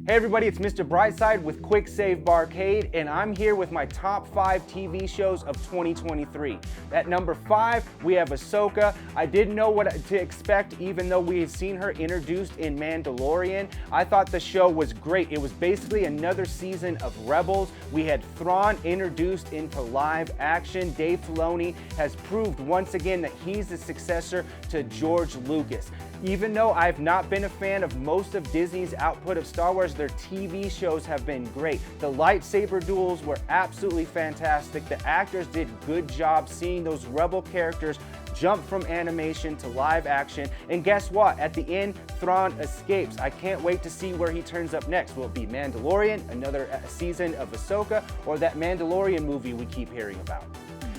Hey everybody, it's Mr. Brightside with Quicksave Barcade, and I'm here with my top 5 TV shows of 2023. At number 5, we have Ahsoka. I didn't know what to expect even though we had seen her introduced in Mandalorian. I thought the show was great. It was basically another season of Rebels. We had Thrawn introduced into live action. Dave Filoni has proved once again that he's the successor to George Lucas. Even though I've not been a fan of most of Disney's output of Star Wars, their TV shows have been great. The lightsaber duels were absolutely fantastic. The actors did a good job seeing those Rebel characters jump from animation to live action. And guess what? At the end, Thrawn escapes. I can't wait to see where he turns up next. Will it be Mandalorian, another season of Ahsoka, or that Mandalorian movie we keep hearing about?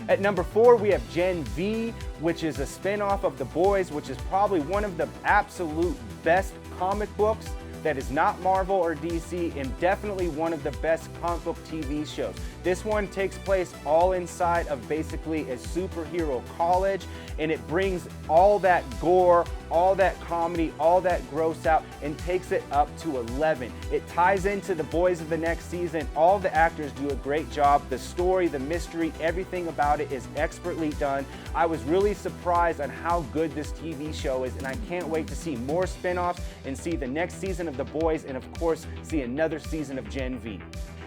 At number 4, we have Gen V, which is a spin-off of The Boys, which is probably one of the absolute best comic books that is not Marvel or DC, and definitely one of the best comic book TV shows. This one takes place all inside of basically a superhero college, and it brings all that gore, all that comedy, all that gross out, and takes it up to 11. It ties into The Boys of the next season. All the actors do a great job. The story, the mystery, everything about it is expertly done. I was really surprised on how good this TV show is, and I can't wait to see more spin-offs and see the next season of The Boys, and of course, see another season of Gen V.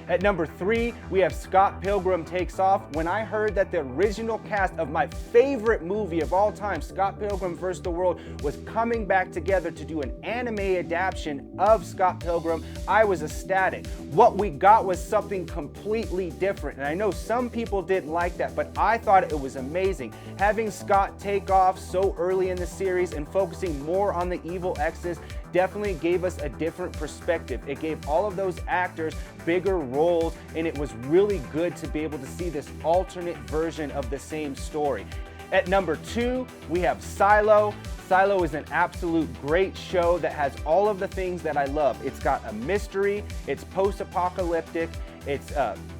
At number 3, we have Scott Pilgrim Takes Off. When I heard that the original cast of my favorite movie of all time, Scott Pilgrim vs. the World, was coming back together to do an anime adaptation of Scott Pilgrim, I was ecstatic. What we got was something completely different, and I know some people didn't like that, but I thought it was amazing. Having Scott take off so early in the series and focusing more on the evil exes definitely gave us a different perspective. It gave all of those actors bigger roles, and it was really good to be able to see this alternate version of the same story. At number 2, we have Silo. Silo is an absolute great show that has all of the things that I love. It's got a mystery, it's post-apocalyptic, it's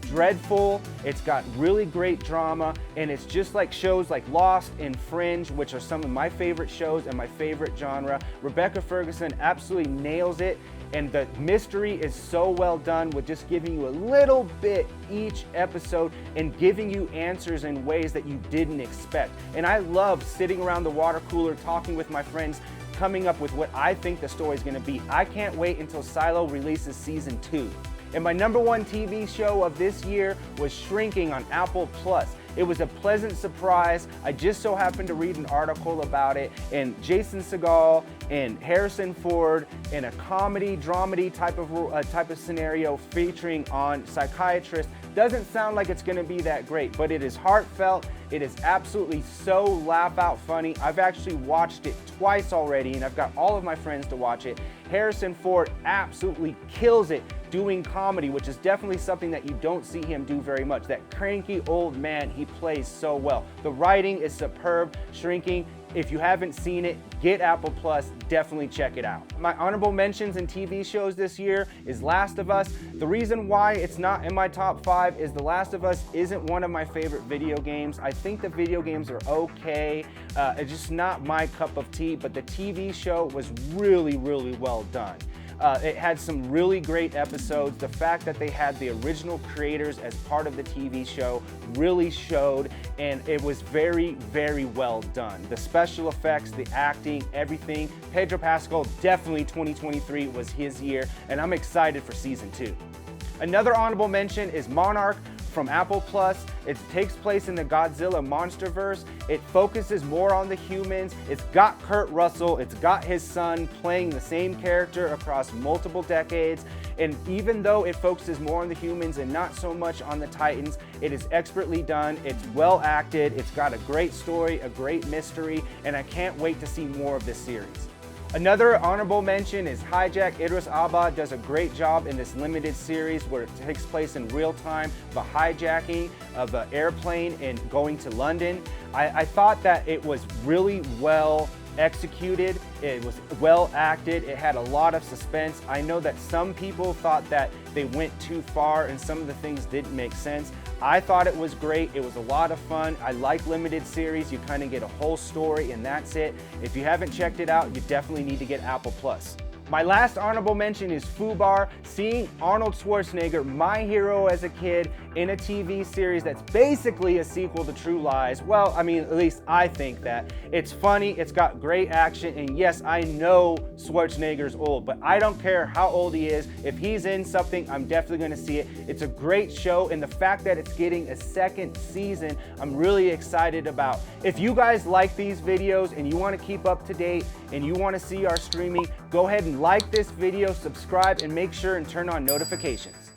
dreadful, it's got really great drama, and it's just like shows like Lost and Fringe, which are some of my favorite shows and my favorite genre. Rebecca Ferguson absolutely nails it, and the mystery is so well done with just giving you a little bit each episode and giving you answers in ways that you didn't expect. And I love sitting around the water cooler talking with my friends, coming up with what I think the story is going to be. I can't wait until Silo releases season 2. And my number 1 TV show of this year was Shrinking on Apple Plus. It was a pleasant surprise. I just so happened to read an article about it, and Jason Segel and Harrison Ford in a comedy, dramedy type of scenario featuring on psychiatrists. Doesn't sound like it's gonna be that great, but it is heartfelt. It is absolutely so laugh out funny. I've actually watched it twice already, and I've got all of my friends to watch it. Harrison Ford absolutely kills it doing comedy, which is definitely something that you don't see him do very much. That cranky old man, he plays so well. The writing is superb. Shrinking, if you haven't seen it, get Apple Plus, definitely check it out. My honorable mentions in TV shows this year is Last of Us. The reason why it's not in my top 5 is The Last of Us isn't one of my favorite video games. I think the video games are okay. It's just not my cup of tea, but the TV show was really, really well done. It had some really great episodes. The fact that they had the original creators as part of the TV show really showed, and it was very, very well done. The special effects, the acting, everything. Pedro Pascal, definitely 2023 was his year, and I'm excited for season 2. Another honorable mention is Monarch from Apple Plus. It takes place in the Godzilla monsterverse. It focuses more on the humans. It's got Kurt Russell, it's got his son playing the same character across multiple decades. And even though it focuses more on the humans and not so much on the Titans, it is expertly done, it's well acted, it's got a great story, a great mystery, and I can't wait to see more of this series. Another honorable mention is Hijack. Idris Elba does a great job in this limited series where it takes place in real time, the hijacking of an airplane and going to London. I thought that it was really well executed, it was well acted, it had a lot of suspense. I know that some people thought that they went too far and some of the things didn't make sense. I thought it was great, it was a lot of fun. I like limited series, you kind of get a whole story and that's it. If you haven't checked it out, you definitely need to get Apple Plus. My last honorable mention is Fubar. Seeing Arnold Schwarzenegger, my hero as a kid, in a TV series that's basically a sequel to True Lies. Well, I mean, at least I think that. It's funny, it's got great action, and yes, I know Schwarzenegger's old, but I don't care how old he is. If he's in something, I'm definitely gonna see it. It's a great show, and the fact that it's getting a second season, I'm really excited about. If you guys like these videos and you wanna keep up to date and you wanna see our streaming, go ahead and like this video, subscribe, and make sure and turn on notifications.